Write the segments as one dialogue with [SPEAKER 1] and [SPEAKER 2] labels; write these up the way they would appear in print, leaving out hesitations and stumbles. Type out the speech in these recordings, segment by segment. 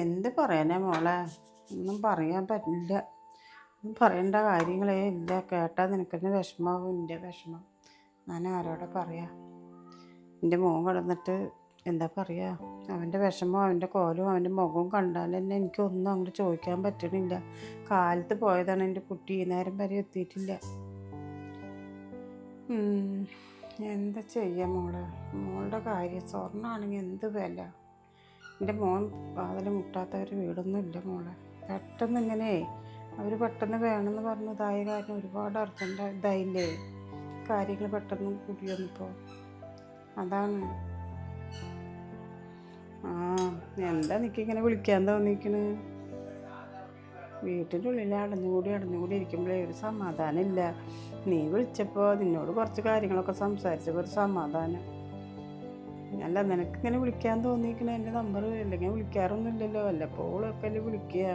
[SPEAKER 1] എന്ത് പറയാനാ മോളെ? ഒന്നും പറയാൻ പറ്റില്ല. ഒന്നും പറയേണ്ട കാര്യങ്ങളേ ഇല്ല. കേട്ടാൽ നിനക്കെന്നെ വിഷമാവും. എൻ്റെ വിഷമം ഞാൻ ആരോടെ പറയാ? എൻ്റെ മോൻ കിടന്നിട്ട് എന്താ പറയുക? അവൻ്റെ വിഷമവും അവൻ്റെ കോലവും അവൻ്റെ മുഖവും കണ്ടാൽ തന്നെ എനിക്കൊന്നും അങ്ങോട്ട് ചോദിക്കാൻ പറ്റണില്ല. കാലത്ത് പോയതാണ് എൻ്റെ കുട്ടി, ഈ നേരം വരെ എത്തിയിട്ടില്ല. എന്താ ചെയ്യുക മോളെ? മോളുടെ കാര്യം സ്വർണ്ണമാണെങ്കിൽ എന്ത് വില. എൻ്റെ മോൻ വാതിൽ മുട്ടാത്ത ഒരു വീടൊന്നും ഇല്ല മോളെ. പെട്ടെന്ന് ഇങ്ങനെ അവർ പെട്ടെന്ന് വേണമെന്ന് പറഞ്ഞതായ കാര്യം ഒരുപാട് അർജൻ്റ് ഇതായില്ലേ കാര്യങ്ങൾ, പെട്ടെന്ന് കൂടി വന്നപ്പോൾ. അതാണ്. എന്താ എനിക്കിങ്ങനെ വിളിക്കാൻ തോന്നിക്കണ്? വീട്ടിൻ്റെ ഉള്ളിൽ അടഞ്ഞുകൂടി ഇരിക്കുമ്പോഴേ ഒരു സമാധാനമില്ല. നീ വിളിച്ചപ്പോൾ നിന്നോട് കുറച്ച് കാര്യങ്ങളൊക്കെ സംസാരിച്ചപ്പോൾ ഒരു സമാധാനം. അല്ല, നിനക്കിങ്ങനെ വിളിക്കാൻ തോന്നിയിരിക്കണേ എൻ്റെ നമ്പർ? അല്ലെങ്കിൽ വിളിക്കാറൊന്നുമില്ലല്ലോ, വല്ലപ്പോഴൊക്കെ അല്ലേ വിളിക്കുക.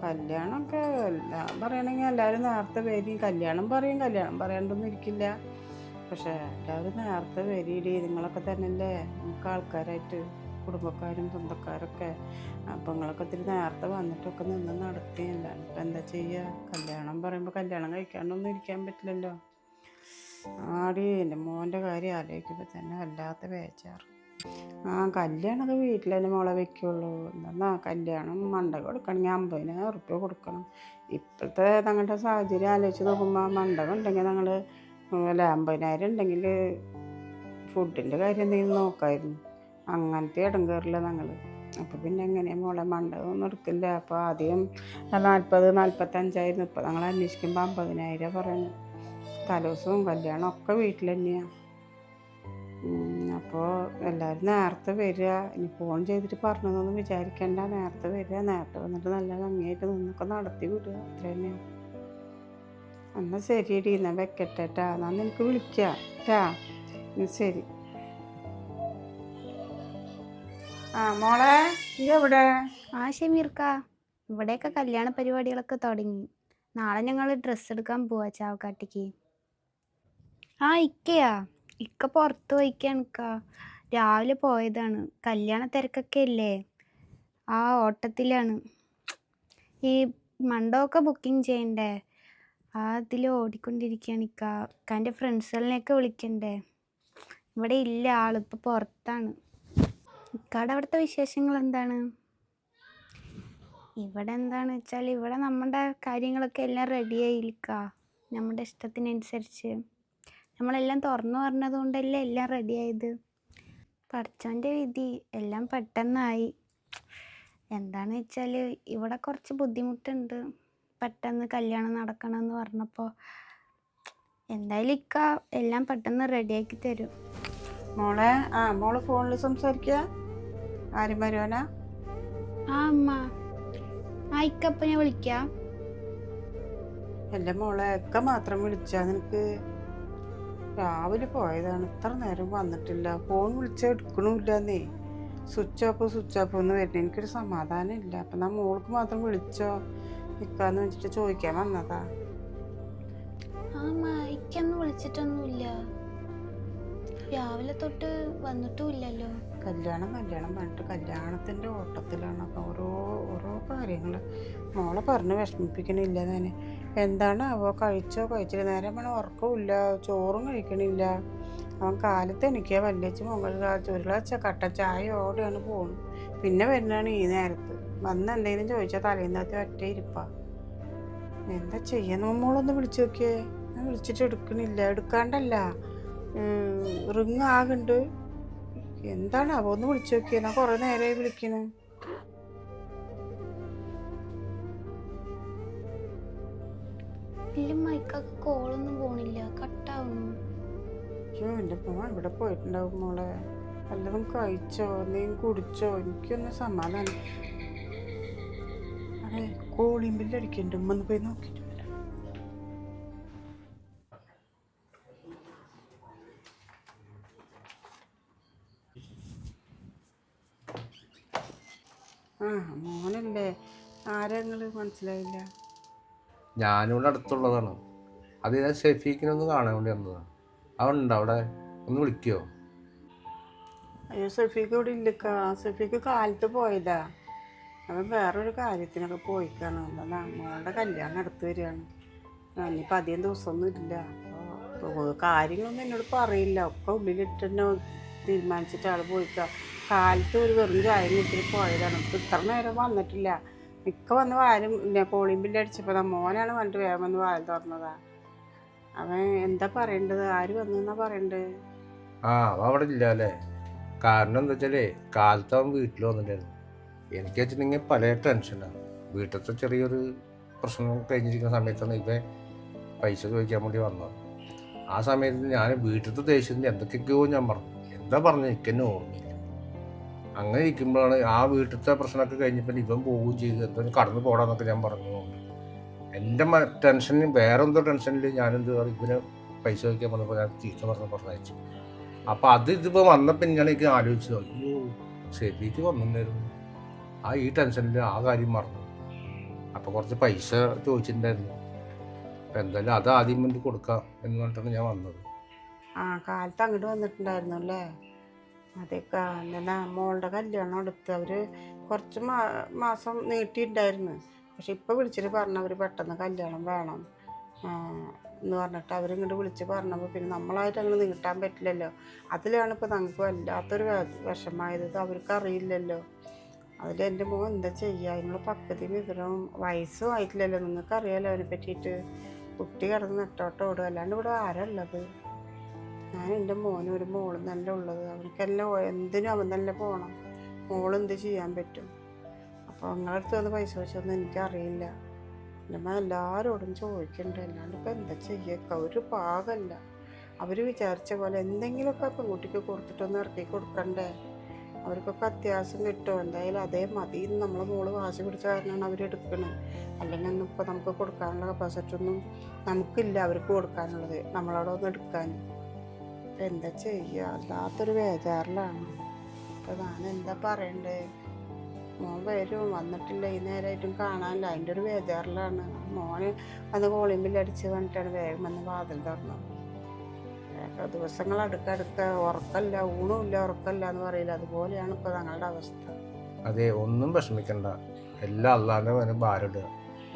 [SPEAKER 1] കല്യാണമൊക്കെ എല്ലാം പറയണമെങ്കിൽ എല്ലാവരും നേരത്തെ വരും. കല്യാണം പറയാണ്ടൊന്നും ഇരിക്കില്ല. പക്ഷേ എല്ലാവരും നേരത്തെ വരിയിടി. നിങ്ങളൊക്കെ തന്നെയല്ലേ നമുക്ക് ആൾക്കാരായിട്ട്, കുടുംബക്കാരും സ്വന്തക്കാരൊക്കെ. അപ്പം നിങ്ങളൊക്കെ ഇത്തിരി നേരത്തെ വന്നിട്ടൊക്കെ നിന്ന് നടത്തിയല്ല. ഇപ്പം എന്താ ചെയ്യുക? കല്യാണം പറയുമ്പോൾ കല്യാണം കഴിക്കാണ്ടൊന്നും ഇരിക്കാൻ പറ്റില്ലല്ലോ. ആടി, എൻ്റെ മോൻ്റെ കാര്യം ആലോചിക്കുമ്പോൾ തന്നെ വല്ലാത്ത ബേജാറ്. കല്യാണമൊക്കെ വീട്ടിൽ തന്നെ മോളെ വെക്കുള്ളൂ. എന്താ കല്യാണം മണ്ടക കൊടുക്കണമെങ്കിൽ 50,000 ഉറുപ്പ്യ കൊടുക്കണം. ഇപ്പോഴത്തെ ഞങ്ങളുടെ സാഹചര്യം ആലോചിച്ച് നോക്കുമ്പോൾ മണ്ടക ഉണ്ടെങ്കിൽ ഞങ്ങൾ 50,000 ഉണ്ടെങ്കിൽ ഫുഡിൻ്റെ കാര്യം എന്തെങ്കിലും നോക്കായിരുന്നു. അങ്ങനത്തെ ഇടങ്കേറില്ല ഞങ്ങൾ. അപ്പോൾ പിന്നെ എങ്ങനെയാണ് മോളെ? മണ്ടകമൊന്നും എടുക്കില്ല. അപ്പോൾ ആദ്യം 40,000-45,000, ഇപ്പോൾ ഞങ്ങൾ അന്വേഷിക്കുമ്പോൾ 50,000 പറയുന്നു. തലേദിവസവും കല്യാണം ഒക്കെ വീട്ടിൽ തന്നെയാണ്. അപ്പോൾ എല്ലാവരും നേരത്തെ വരിക. ഇനി ഫോൺ ചെയ്തിട്ട് പറഞ്ഞതൊന്നും വിചാരിക്കേണ്ട. നേരത്തെ വരിക, നേരത്തെ വന്നിട്ട് നല്ല ഭംഗിയായിട്ട് നിന്നൊക്കെ നടത്തി വിടുക. അത്ര തന്നെയാണ്. എന്നാൽ ശരിയടി, എന്നാൽ വെക്കട്ടെ ട്ടാ. എന്നാൽ നിനക്ക് വിളിക്കാം ട്ടാ. ശരി. മോളെ, നീ എവിടെ?
[SPEAKER 2] ഷമീർക്ക, ഇവിടെയൊക്കെ കല്യാണ പരിപാടികളൊക്കെ തുടങ്ങി. നാളെ ഞങ്ങൾ ഡ്രസ്സ് എടുക്കാൻ പോവാ ചാവക്കാട്ടിക്ക്. ഇക്കയാ? ഇക്ക പുറത്ത് പോയിക്കാണിക്ക. രാവിലെ പോയതാണ്. കല്യാണ തിരക്കൊക്കെ ഇല്ലേ, ഓട്ടത്തിലാണ്. ഈ മണ്ഡപമൊക്കെ ബുക്കിംഗ് ചെയ്യണ്ടേ, അതിൽ ഓടിക്കൊണ്ടിരിക്കുകയാണ് ഇക്ക. ഇക്കാൻ്റെ ഫ്രണ്ട്സുകളിനെയൊക്കെ വിളിക്കണ്ടേ. ഇവിടെ ഇല്ല, ആളിപ്പോൾ പുറത്താണ്. ഇക്കാടെ അവിടുത്തെ വിശേഷങ്ങൾ എന്താണ്? ഇവിടെ എന്താണെന്ന് വെച്ചാൽ ഇവിടെ നമ്മുടെ കാര്യങ്ങളൊക്കെ എല്ലാം റെഡിയായിരിക്ക. നമ്മുടെ ഇഷ്ടത്തിനനുസരിച്ച് നമ്മളെല്ലാം തുറന്നു പറഞ്ഞത് കൊണ്ടല്ലേ എല്ലാം റെഡിയായത്. പഠിച്ചവൻ്റെ വിധി, എല്ലാം പെട്ടെന്നായി. എന്താണെന്ന് വെച്ചാൽ ഇവിടെ കുറച്ച് ബുദ്ധിമുട്ടുണ്ട്. പെട്ടെന്ന് കല്യാണം നടക്കണമെന്ന് പറഞ്ഞപ്പോൾ എന്തായാലും ഇക്ക എല്ലാം പെട്ടെന്ന് റെഡിയാക്കി തരും.
[SPEAKER 1] മോളെ, മോള് ഫോണിൽ സംസാരിക്കുക? ആരും വരുവാനാ?
[SPEAKER 2] അമ്മ, ഇക്കപ്പം ഞാൻ വിളിക്കാം.
[SPEAKER 1] എൻ്റെ മോളെ, ഒക്കെ മാത്രം വിളിച്ചാ നിനക്ക്? രാവിലെ പോയതാണ്, ഇത്ര നേരം വന്നിട്ടില്ല. ഫോൺ വിളിച്ചാൽ എടുക്കണമില്ലെന്നേ. സ്വിച്ച് ഓഫ് എന്ന് വരുന്നത്. എനിക്കൊരു സമാധാനം ഇല്ല. അപ്പം ഞാൻ മോൾക്ക് മാത്രം വിളിച്ചോ നിൽക്കാന്ന് വെച്ചിട്ട് ചോദിക്കാൻ വന്നതാ.
[SPEAKER 2] ഇക്കൊന്നും വിളിച്ചിട്ടൊന്നുമില്ല. രാവിലെ തൊട്ട് വന്നിട്ടും ഇല്ലല്ലോ.
[SPEAKER 1] കല്യാണം പറഞ്ഞിട്ട് കല്യാണത്തിൻ്റെ ഓട്ടത്തിലാണ്. അപ്പം ഓരോ കാര്യങ്ങൾ മോളെ പറഞ്ഞ് വിഷമിപ്പിക്കണില്ല ഞാൻ. എന്താണ് കഴിച്ചില്ല. നേരം വേണം ഉറക്കമില്ല, ചോറും കഴിക്കണില്ല. അവൻ കാലത്ത് എനിക്ക് വല്യച്ച് മുകളിൽ ചുരുള കട്ട ചായയോടെയാണ് പോകുന്നത്. പിന്നെ വരുന്നതാണ് ഈ നേരത്ത്. വന്ന് എന്തെങ്കിലും ചോദിച്ചാൽ തലേന്നകത്ത് ഒറ്റ ഇരിപ്പാ. എന്താ ചെയ്യാൻ? മോളൊന്ന് വിളിച്ചു നോക്കിയേ. ഞാൻ വിളിച്ചിട്ട് എടുക്കണില്ല. എടുക്കാണ്ടല്ല, റിങ് ആകുന്നുണ്ട്. എന്താണ് അവ? ഒന്ന് വിളിച്ചു നോക്കിയേ. ഞാൻ കുറേ നേരമായി വിളിക്കണു.
[SPEAKER 2] കോളൊന്നും പോണില്ല, കട്ടാവുന്നു.
[SPEAKER 1] എൻ്റെ മോൻ ഇവിടെ പോയിട്ടുണ്ടാവും മോളെ. വല്ലതും കഴിച്ചോ, എന്തെങ്കിലും കുടിച്ചോ? എനിക്കൊന്ന് സമാധാനം. അതെ, കോളിംഗ് ബില്ല് അടിക്കണ്ട. ഉമ്മന്ന് പോയി നോക്കിയിട്ട് മോനല്ലേ? ആരാ നിങ്ങള്? മനസ്സിലായില്ല.
[SPEAKER 3] ഞാനിവിടെ അടുത്തുള്ളതാണ്. അത് ഞാൻ ഷെഫീഖിനൊന്ന് കാണാൻ വേണ്ടി വന്നതാണ്. അവനുണ്ടോ അവിടെ? ഒന്ന് വിളിക്കുമോ?
[SPEAKER 1] അയ്യോ സഫീക്ക് ഇവിടെ ഇല്ലക്ക. സഫീക്ക് കാലത്ത് പോയതാ. അവൻ വേറൊരു കാര്യത്തിനൊക്കെ പോയിക്കാണ്. എന്താ മോളുടെ കല്യാണം അടുത്ത് വരികയാണ്. ഇനിയിപ്പോൾ അധികം ദിവസമൊന്നും ഇല്ല. അപ്പോൾ കാര്യങ്ങളൊന്നും എന്നോട് പറയില്ല. ഒക്കെ ഉള്ളിലിട്ട് തന്നെ തീരുമാനിച്ചിട്ട് ആൾ പോയിക്കാം. കാലത്ത് ഒരു വെറും ചായ കുടിച്ചിട്ട് പോയതാണ്. ഇപ്പോൾ ഇത്ര നേരം വന്നിട്ടില്ല. മിക്ക വന്ന് വാലും കോളിംഗ് ബില്ല് അടിച്ചപ്പോൾ മോനാണ് വന്നിട്ട് വേഗം വന്ന് വാൽ തുറന്നതാ. അവൻ എന്താ പറയേണ്ടത്? ആര് വന്നെന്നാ പറയണ്ടത്?
[SPEAKER 3] അവൻ അവിടെ ഇല്ല അല്ലേ? കാരണം എന്താ വെച്ചാലേ കാലത്ത് അവൻ വീട്ടിൽ വന്നിട്ടായിരുന്നു. എനിക്ക് വെച്ചിട്ടുണ്ടെങ്കിൽ പല ടെൻഷനാണ്. വീട്ടിലത്തെ ചെറിയൊരു പ്രശ്നം കഴിഞ്ഞിരിക്കുന്ന സമയത്താണ് ഇവൻ പൈസ ചോദിക്കാൻ വേണ്ടി വന്നത്. ആ സമയത്ത് ഞാൻ വീട്ടിലത്തെ ദേഷ്യത്തിന് എന്തൊക്കെയൊക്കെയോ ഞാൻ പറഞ്ഞു. എന്താ പറഞ്ഞു എനിക്ക് തന്നെ ഓർമ്മയില്ല. അങ്ങനെ ഇരിക്കുമ്പോഴാണ് ആ വീട്ടിലത്തെ പ്രശ്നമൊക്കെ കഴിഞ്ഞപ്പോൾ ഇവൻ പോവുകയും ചെയ്ത് എന്തോ കടന്നു പോടാന്നൊക്കെ ഞാൻ പറഞ്ഞു. എൻ്റെ ടെൻഷന് വേറെ എന്തോ ടെൻഷനിൽ ഞാനെന്ത് ഇവന് പൈസ ചോദിക്കാൻ വന്നപ്പോൾ ഞാൻ ചീത്ത പറഞ്ഞയച്ചു. അപ്പോൾ ഇതിപ്പോൾ വന്നപ്പോൾ ഞാൻ എനിക്ക് ആലോചിച്ചത്, അയ്യോ ശരിക്ക് വന്നിട്ടുണ്ടായിരുന്നു. ഈ ടെൻഷനിൽ ആ കാര്യം മറന്നു. അപ്പോൾ കുറച്ച് പൈസ ചോദിച്ചിട്ടുണ്ടായിരുന്നു. അപ്പം എന്തായാലും അത് ആദ്യം വേണ്ടി കൊടുക്കാം എന്ന് പറഞ്ഞിട്ടാണ് ഞാൻ വന്നത്.
[SPEAKER 1] കാലത്ത് അങ്ങോട്ട് വന്നിട്ടുണ്ടായിരുന്നു അല്ലേ? അതൊക്കെ എന്താ മോളുടെ കല്യാണം അടുത്ത് അവർ കുറച്ച് മാസം നീട്ടിയിട്ടുണ്ടായിരുന്നു. പക്ഷെ ഇപ്പോൾ വിളിച്ചിട്ട് പറഞ്ഞവർ പെട്ടെന്ന് കല്യാണം വേണം എന്ന് പറഞ്ഞിട്ട് അവരിങ്ങോട്ട് വിളിച്ച് പറഞ്ഞപ്പോൾ പിന്നെ നമ്മളായിട്ട് അങ്ങനെ നീട്ടാൻ പറ്റില്ലല്ലോ. അതിലാണ് ഇപ്പോൾ നമുക്ക് വല്ലാത്തൊരു വിഷമായത്. അവർക്ക് അറിയില്ലല്ലോ. അതിൽ എൻ്റെ മോൻ എന്താ ചെയ്യുക? അതിനുള്ള പക്വതയും വിവരവും വയസ്സും ആയിട്ടില്ലല്ലോ. നിങ്ങൾക്കറിയാലോ അവനെ പറ്റിയിട്ട്. കുട്ടി കിടന്ന് നെട്ടോട്ടോടും. അല്ലാണ്ട് ഇവിടെ ആരാ ഉള്ളത്? ഞാൻ എൻ്റെ മോനും ഒരു മോളും തന്നെ ഉള്ളത്. അവനക്കെല്ലാം എന്തിനും അവൻ തന്നെ പോകണം. മോളെന്ത് ചെയ്യാൻ പറ്റും? അപ്പോൾ നിങ്ങളടുത്ത് വന്ന് പൈസ വെച്ചൊന്നും എനിക്കറിയില്ല. എൻ്റെ അമ്മ എല്ലാവരോടും ചോദിക്കുന്നുണ്ട്. അല്ലാണ്ട് ഇപ്പം എന്താ ചെയ്യുക? ഒരു പാകമല്ല. അവർ വിചാരിച്ച പോലെ എന്തെങ്കിലുമൊക്കെ പെൺകുട്ടിക്ക് കൊടുത്തിട്ടൊന്ന് ഇറക്കി കൊടുക്കണ്ടേ? അവർക്കൊക്കെ അത്യാവശ്യം കിട്ടും. എന്തായാലും അതേ മതി നമ്മളെ മോള് വാശി പിടിച്ച കാരണമാണ് അവരെടുക്കുന്നത്. അല്ലെങ്കിൽ ഒന്നും ഇപ്പോൾ നമുക്ക് കൊടുക്കാനുള്ള കപ്പാസിറ്റി ഒന്നും നമുക്കില്ല അവർക്ക് കൊടുക്കാനുള്ളത്, നമ്മളോടൊന്ന് എടുക്കാൻ. അപ്പം എന്താ ചെയ്യുക? അല്ലാത്തൊരു ബേജാറിലാണ്. അപ്പോൾ ഞാൻ എന്താ പറയണ്ടേ? മോൻ വരും, വന്നിട്ടില്ല, ഈ നേരമായിട്ടും കാണാനില്ല. അതിൻ്റെ ഒരു ബേജാറിലാണ്. മോന് അത് കോളിംഗ് ബില്ല് അടിച്ച് വന്നിട്ടാണ് വേഗം വന്ന് വാതിൽ തുറന്നത്. ദിവസങ്ങൾ അടുക്കടുക്ക ഉറക്കമില്ല, ഊണുമില്ല, ഉറക്കമില്ല എന്ന് പറയില്ല. അതുപോലെയാണ് ഇപ്പോൾ ഞങ്ങളുടെ അവസ്ഥ.
[SPEAKER 3] അതെ, ഒന്നും വിഷമിക്കണ്ട. എല്ലാം അള്ളാൻ്റെ ഭാരമിടുക,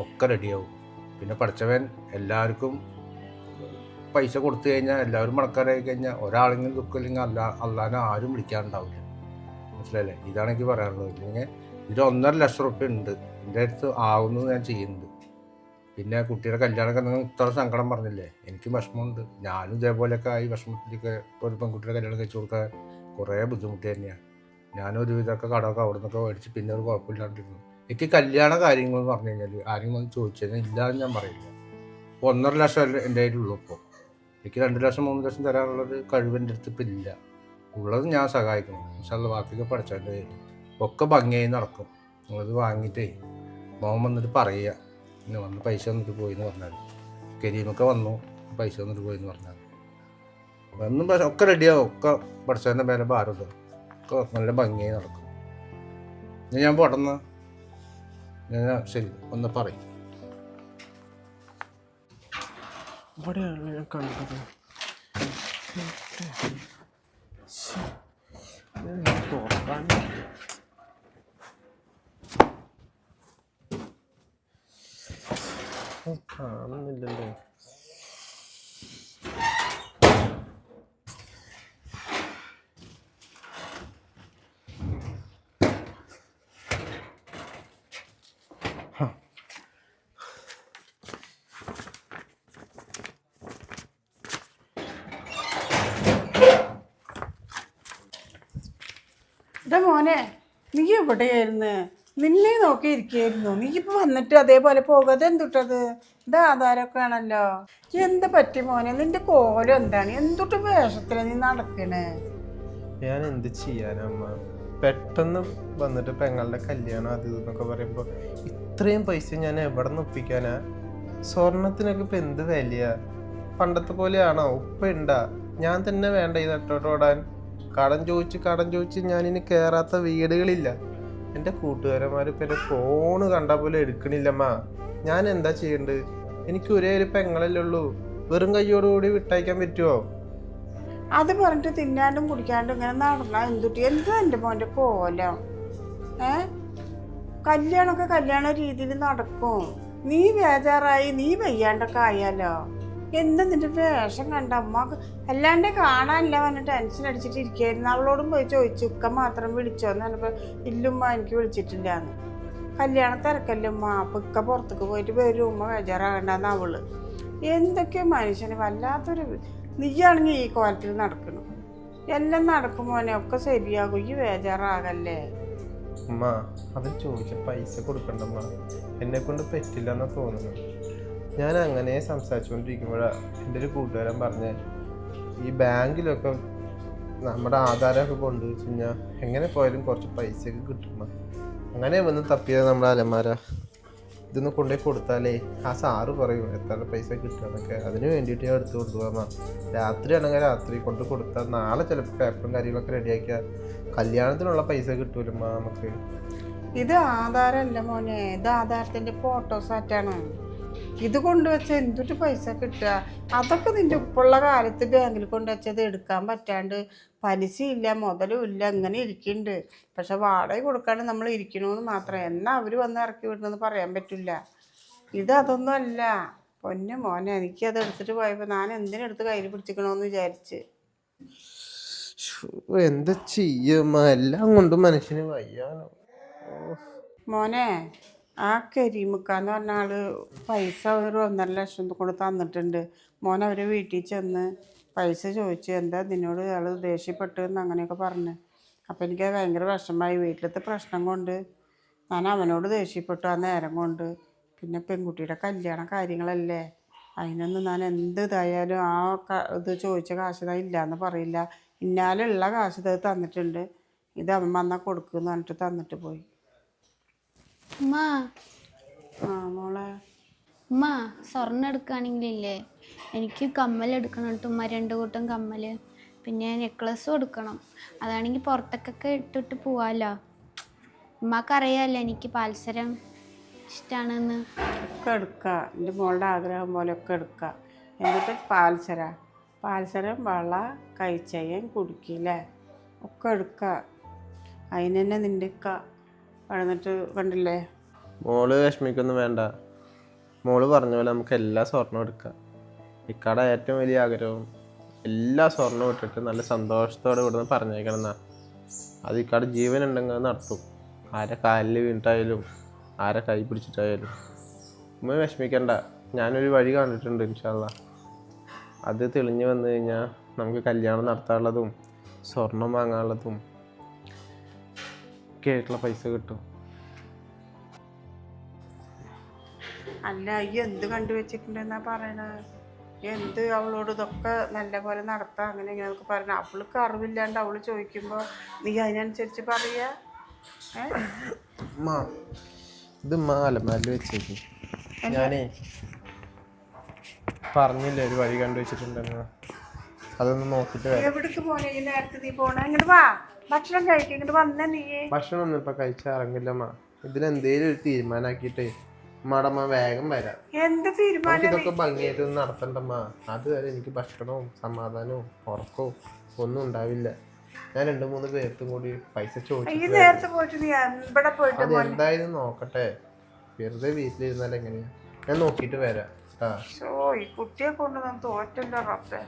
[SPEAKER 3] ഒക്കെ റെഡിയാവും. പിന്നെ പഠിച്ചവൻ എല്ലാവർക്കും പൈസ കൊടുത്തു കഴിഞ്ഞാൽ എല്ലാവരും മണക്കാരായി കഴിഞ്ഞാൽ ഒരാളെങ്കിലും ദുഃഖമില്ലെങ്കിൽ അള്ളാനെ ആരും വിളിക്കാനുണ്ടാവില്ല. മനസ്സിലല്ലേ? ഇതാണ് എനിക്ക് പറയാനുള്ളത്. ഇല്ലെങ്കിൽ ഇത് 1.5 ലക്ഷം റുപ്യ ഉണ്ട് എൻ്റെ അടുത്ത് ആവുന്നത് ഞാൻ ചെയ്യുന്നുണ്ട്. പിന്നെ കുട്ടിയുടെ കല്യാണമൊക്കെ നിങ്ങൾ ഇത്ര സങ്കടം പറഞ്ഞില്ലേ, എനിക്ക് വിഷമമുണ്ട്. ഞാനും ഇതേപോലെയൊക്കെ ഈ വിഷമത്തിലേക്ക് ഒരു പെൺകുട്ടിയുടെ കല്യാണം കഴിച്ചു കൊടുക്കാൻ കുറേ ബുദ്ധിമുട്ട് തന്നെയാണ്. ഞാനൊരു വിധമൊക്കെ കടമൊക്കെ അവിടെ നിന്നൊക്കെ മേടിച്ച് പിന്നെ ഒരു കുഴപ്പമില്ലാണ്ടിരുന്നു. എനിക്ക് കല്യാണ കാര്യങ്ങളെന്ന് പറഞ്ഞു കഴിഞ്ഞാൽ ആരെങ്കിലും വന്ന് ചോദിച്ചു കഴിഞ്ഞാൽ ഇല്ലാന്ന് ഞാൻ പറയില്ല. 1.5 ലക്ഷം എൻ്റെ കയ്യിലുള്ളൂ. ഇപ്പോൾ എനിക്ക് 2 ലക്ഷം 3 ലക്ഷം തരാനുള്ളൊരു കഴിവെൻ്റെ അടുത്ത് ഇപ്പം ഇല്ല. ഉള്ളത് ഞാൻ സഹായിക്കണം. പക്ഷെ അത് ബാക്കിയൊക്കെ പഠിച്ചതിൻ്റെ കയ്യിൽ ഒക്കെ ഭംഗിയായി നടക്കും. നിങ്ങളത് വാങ്ങിയിട്ടേ മോൻ വന്നിട്ട് പറയുക, പിന്നെ വന്ന് പൈസ വന്നിട്ട് പോയി എന്ന് പറഞ്ഞാൽ. കരീമൊക്കെ വന്നു പൈസ വന്നിട്ട് പോയി എന്ന് പറഞ്ഞാൽ ഒന്നും ഒക്കെ റെഡിയാവും. ഒക്കെ പഠിച്ചതിൻ്റെ മേലെ ഭാരമുണ്ട്. ഒക്കെ നല്ല ഭംഗിയായി നടക്കും. ഞാൻ പോട്ടെന്നാ. ശരി, ഒന്ന് പറയും.
[SPEAKER 4] ഇവിടെയാണ് ഞാൻ കണ്ടത്. തുറക്കാൻ കാണുന്നില്ലല്ലോ.
[SPEAKER 1] ഇതാ മോനെ, നീ എവിടെയായിരുന്നു? നിന്നെ നോക്കിയിരിക്കുകയായിരുന്നു. നീ ഇപ്പം വന്നിട്ട് അതേപോലെ പോകാതെ എന്തുട്ടത്? ഇത് ആധാരമൊക്കെ ആണല്ലോ. എന്താ പറ്റി മോനെ? നിന്റെ കോലം എന്താണ്? എന്തുട്ട് വേഷത്തിലാണ് നീ നടക്കണേ?
[SPEAKER 4] ഞാൻ എന്ത് ചെയ്യാനമ്മ? പെട്ടെന്ന് വന്നിട്ട് പെങ്ങളുടെ കല്യാണം അത് ഇതെന്നൊക്കെ പറയുമ്പോൾ ഇത്രയും പൈസ ഞാൻ എവിടെ നിന്ന് ഒപ്പിക്കാനാ? സ്വർണത്തിനൊക്കെ ഇപ്പം എന്ത് വിലയാ? പണ്ടത്തെ പോലെയാണോ? ഉപ്പ ഉണ്ടാ? ഞാൻ തന്നെ വേണ്ട ഈ നട്ടോട്ടോടാൻ. കടം ചോദിച്ച് ഞാനിനി കയറാത്ത വീടുകളില്ല. എൻ്റെ കൂട്ടുകാരന്മാരിപ്പോൾ എൻ്റെ ഫോണ് കണ്ടാൽ പോലും എടുക്കണില്ലമ്മ. ഞാൻ എന്താ ചെയ്യേണ്ടത്? എനിക്ക് ഒരേ ഒരു പെങ്ങളല്ലേ ഉള്ളൂ. വെറും കയ്യോടുകൂടി വിട്ടയക്കാൻ പറ്റുമോ?
[SPEAKER 1] അത് പറഞ്ഞിട്ട് തിന്നാണ്ടും കുടിക്കാണ്ടും ഇങ്ങനെ നടന്നാൽ എന്തുട്ടി എന്താ എൻ്റെ മോൻ്റെ കോലം? കല്യാണമൊക്കെ കല്യാണ രീതിയിൽ നടക്കും. നീ ബേജാറായി, നീ വയ്യാണ്ടൊക്കെ ആയാലോ. എന്താ നിന്റെ വേഷം കണ്ട അമ്മക്ക് അല്ലാണ്ട് കാണാനില്ല പറഞ്ഞ ടെൻഷൻ അടിച്ചിട്ട് ഇരിക്കായിരുന്നു. അവളോടും പോയി ചോദിച്ചു, ഉക്ക മാത്രം വിളിച്ചോന്ന് പറഞ്ഞപ്പോൾ ഇല്ലുമ്മ എനിക്ക് വിളിച്ചിട്ടില്ല എന്ന്. കല്യാണ തിരക്കല്ലേ ഉമ്മ, അപ്പം ഇക്ക പുറത്തേക്ക് പോയിട്ട് വരും, ഉമ്മ ബേജാറാകണ്ടെന്ന് അവള്. എന്തൊക്കെയോ മനുഷ്യന് വല്ലാത്തൊരു. നീയാണെങ്കിൽ ഈ കോലത്തിൽ നടക്കണം. എല്ലാം നടക്കും മോനെ, ഒക്കെ ശരിയാകും. ഈ ബേജാറാകല്ലേ.
[SPEAKER 4] അമ്മ അത് ചോദിച്ച പൈസ കൊടുക്കണ്ടമ്മ, എന്നെ കൊണ്ട് പറ്റില്ല എന്നാ തോന്നുന്നു. ഞാൻ അങ്ങനെ സംസാരിച്ചുകൊണ്ടിരിക്കുമ്പോഴാണ് എൻ്റെ ഒരു കൂട്ടുകാരൻ പറഞ്ഞ് ഈ ബാങ്കിലൊക്കെ നമ്മുടെ ആധാരമൊക്കെ കൊണ്ടുവച്ച് കഴിഞ്ഞാൽ എങ്ങനെ പോയാലും കുറച്ച് പൈസയൊക്കെ കിട്ടുമ്മ. അങ്ങനെ വന്ന് തപ്പിയത് നമ്മുടെ അലമാര. ഇതൊന്ന് കൊണ്ടുപോയി കൊടുത്താലേ ആ സാറ് പറയും എത്ര പൈസ കിട്ടുകയെന്നൊക്കെ. അതിന് വേണ്ടിയിട്ട് ഞാൻ എടുത്ത് കൊടുത്തുമ്മ. രാത്രി ആണെങ്കിൽ രാത്രി കൊണ്ട് കൊടുത്താൽ നാളെ ചിലപ്പോൾ പേപ്പറും കാര്യങ്ങളൊക്കെ റെഡിയാക്കിയാൽ കല്യാണത്തിനുള്ള പൈസ കിട്ടൂലമ്മ നമുക്ക്.
[SPEAKER 1] ഇത് ആധാരമല്ല മോനെ, ഇത് ആധാരത്തിൻ്റെ ഫോട്ടോസാറ്റാണ്. ഇത് കൊണ്ടുവച്ച എന്തൊരു പൈസ കിട്ടുക? അതൊക്കെ നിന്റെ ഉപ്പുള്ള കാലത്ത് ബാങ്കിൽ കൊണ്ടുവച്ചത് എടുക്കാൻ പറ്റാണ്ട് പലിശയില്ല, മുതലും ഇല്ല, ഇങ്ങനെ ഇരിക്കുന്നുണ്ട്. പക്ഷെ വാടക കൊടുക്കാണ്ട് നമ്മൾ ഇരിക്കണമെന്ന് മാത്രമേ. എന്നാൽ അവർ വന്ന് ഇറക്കി വിടണമെന്ന് പറയാൻ പറ്റില്ല. ഇതൊന്നും അല്ല പൊന്നെ മോനെ. എനിക്കത് എടുത്തിട്ട് പോയപ്പോൾ ഞാൻ എന്തിനെടുത്ത് കയ്യിൽ പിടിച്ചിക്കണമെന്ന് വിചാരിച്ച്.
[SPEAKER 4] എന്താ ചെയ്യമ്മ, എല്ലാം കൊണ്ടും മനുഷ്യന് വയ്യാനോ.
[SPEAKER 1] മോനെ, ആ കരീമുക്കാന്ന് പറഞ്ഞ ആള് പൈസ ഒരു 1.5 ലക്ഷം കൊണ്ട് തന്നിട്ടുണ്ട്. മോൻ അവരെ വീട്ടിൽ ചെന്ന് പൈസ ചോദിച്ചു. എന്താ നിന്നോട് അയാൾ ദേഷ്യപ്പെട്ടു എന്ന് അങ്ങനെയൊക്കെ പറഞ്ഞു. അപ്പം എനിക്ക് ഭയങ്കര വിഷമമായി. വീട്ടിലത്തെ പ്രശ്നം കൊണ്ട് ഞാൻ അവനോട് ദേഷ്യപ്പെട്ടു ആ നേരം കൊണ്ട്. പിന്നെ പെൺകുട്ടിയുടെ കല്യാണ കാര്യങ്ങളല്ലേ, അതിനൊന്നും ഞാൻ എന്ത് ഇതായാലും ആ ഇത് ചോദിച്ച കാശ് ഞാൻ ഇല്ലയെന്ന് പറയില്ല. ഇന്നാലുള്ള കാശ് ഇത് തന്നിട്ടുണ്ട്, ഇത് അവൻ വന്നാൽ കൊടുക്കുമെന്ന് പറഞ്ഞിട്ട് തന്നിട്ട് പോയി.
[SPEAKER 2] ഉമ്മ
[SPEAKER 1] മോളെ,
[SPEAKER 2] ഉമ്മ സ്വർണ്ണം എടുക്കുകയാണെങ്കിലില്ലേ എനിക്ക് കമ്മൽ എടുക്കണം കേട്ടോ ഉമ്മ. 2 കൂട്ടം കമ്മൽ, പിന്നെ നെക്ലസും എടുക്കണം. അതാണെങ്കിൽ പുറത്തേക്കൊക്കെ ഇട്ടിട്ട് പോവാമല്ലോ. ഉമ്മക്കറിയാമല്ലോ എനിക്ക് പാൽസരം ഇഷ്ടമാണെന്ന്.
[SPEAKER 1] ഒക്കെ എടുക്കുക, എൻ്റെ മോളുടെ ആഗ്രഹം പോലെയൊക്കെ എടുക്കുക. എന്നിട്ട് പാൽസരം വള കഴിച്ചയ്യൻ കുടിക്കില്ലേ ഒക്കെ എടുക്കുക. അതിന് തന്നെ നിൻ്റെ ഇക്ക വന്നിട്ട് കണ്ടില്ലേ.
[SPEAKER 4] മോള് വിഷമിക്കൊന്നും വേണ്ട. മോള് പറഞ്ഞ പോലെ നമുക്ക് എല്ലാ സ്വർണ്ണവും എടുക്കാം. ഇക്കടെ ഏറ്റവും വലിയ ആഗ്രഹവും എല്ലാ സ്വർണ്ണവും ഇട്ടിട്ട് നല്ല സന്തോഷത്തോടെ ഇവിടുന്ന് പറഞ്ഞേക്കണം എന്നാ. അത് ഇക്കടെ ജീവൻ ഉണ്ടെങ്കിൽ നടത്തും. ആരെ കാലിൽ വീണിട്ടായാലും ആരെ കൈ പിടിച്ചിട്ടായാലും. ഉമ്മ വിഷമിക്കണ്ട, ഞാനൊരു വഴി കണ്ടിട്ടുണ്ട് ഇൻഷാ അല്ലാ. അത് തെളിഞ്ഞു വന്നു കഴിഞ്ഞാൽ നമുക്ക് കല്യാണം നടത്താനുള്ളതും സ്വർണം വാങ്ങാനുള്ളതും ഒക്കെ ആയിട്ടുള്ള പൈസ കിട്ടും.
[SPEAKER 1] അല്ല, ഈ എന്ത് കണ്ടുവച്ചിട്ടുണ്ടെന്നാ പറയണത്? എന്ത് അവളോട് ഇതൊക്കെ നല്ല പോലെ നടത്താം അങ്ങനെ ഇങ്ങനെയൊക്കെ പറയണ. അവൾക്ക് അറിവില്ലാണ്ട് അവള് ചോദിക്കുമ്പോൾ നീ അതിനനുസരിച്ച് പറയാ.
[SPEAKER 4] ഇത് അലമാരിൽ വെച്ചേക്ക്. ഞാനേ പറഞ്ഞില്ലേ ഒരു വഴി കണ്ടു വെച്ചിട്ടുണ്ടെന്ന്. അതൊന്ന് നോക്കിട്ട്
[SPEAKER 1] എവിടേക്ക് പോണേ ഈ നേരത്തെ? നീ പോണ ഇങ്ങോട്ട് വാ, ഭക്ഷണം കഴിക്കും. ഇങ്ങോട്ട് വന്നേ നീ.
[SPEAKER 4] ഭക്ഷണം ഒന്നും ഇപ്പൊ കഴിച്ചിറങ്ങില്ലമ്മ. ഇതിലെന്തേലും ഒരു തീരുമാനാക്കിട്ടേ അമ്മ വേഗം വരാം.
[SPEAKER 1] എന്ത് തീരുമാനം?
[SPEAKER 4] ഇതൊക്കെ ഭംഗിയായിട്ട് ഒന്നും നടത്തണ്ടമ്മ. അതുവരെ എനിക്ക് ഭക്ഷണവും സമാധാനവും ഉറക്കവും ഒന്നും ഉണ്ടാവില്ല. ഞാൻ 2-3 പേർക്കും കൂടി പൈസ ചോദിച്ചു.
[SPEAKER 1] നേരത്തെ പോയിട്ട് നീ ഇവിടെ പോയിട്ട്
[SPEAKER 4] അത് എന്തായാലും നോക്കട്ടെ. വെറുതെ വീട്ടിലിരുന്നാൽ എങ്ങനെയാ? ഞാൻ നോക്കിയിട്ട് വരാം.
[SPEAKER 1] ഈ കുട്ടിയെ കൊണ്ട് തോറ്റല്ലോ റബ്ബേ.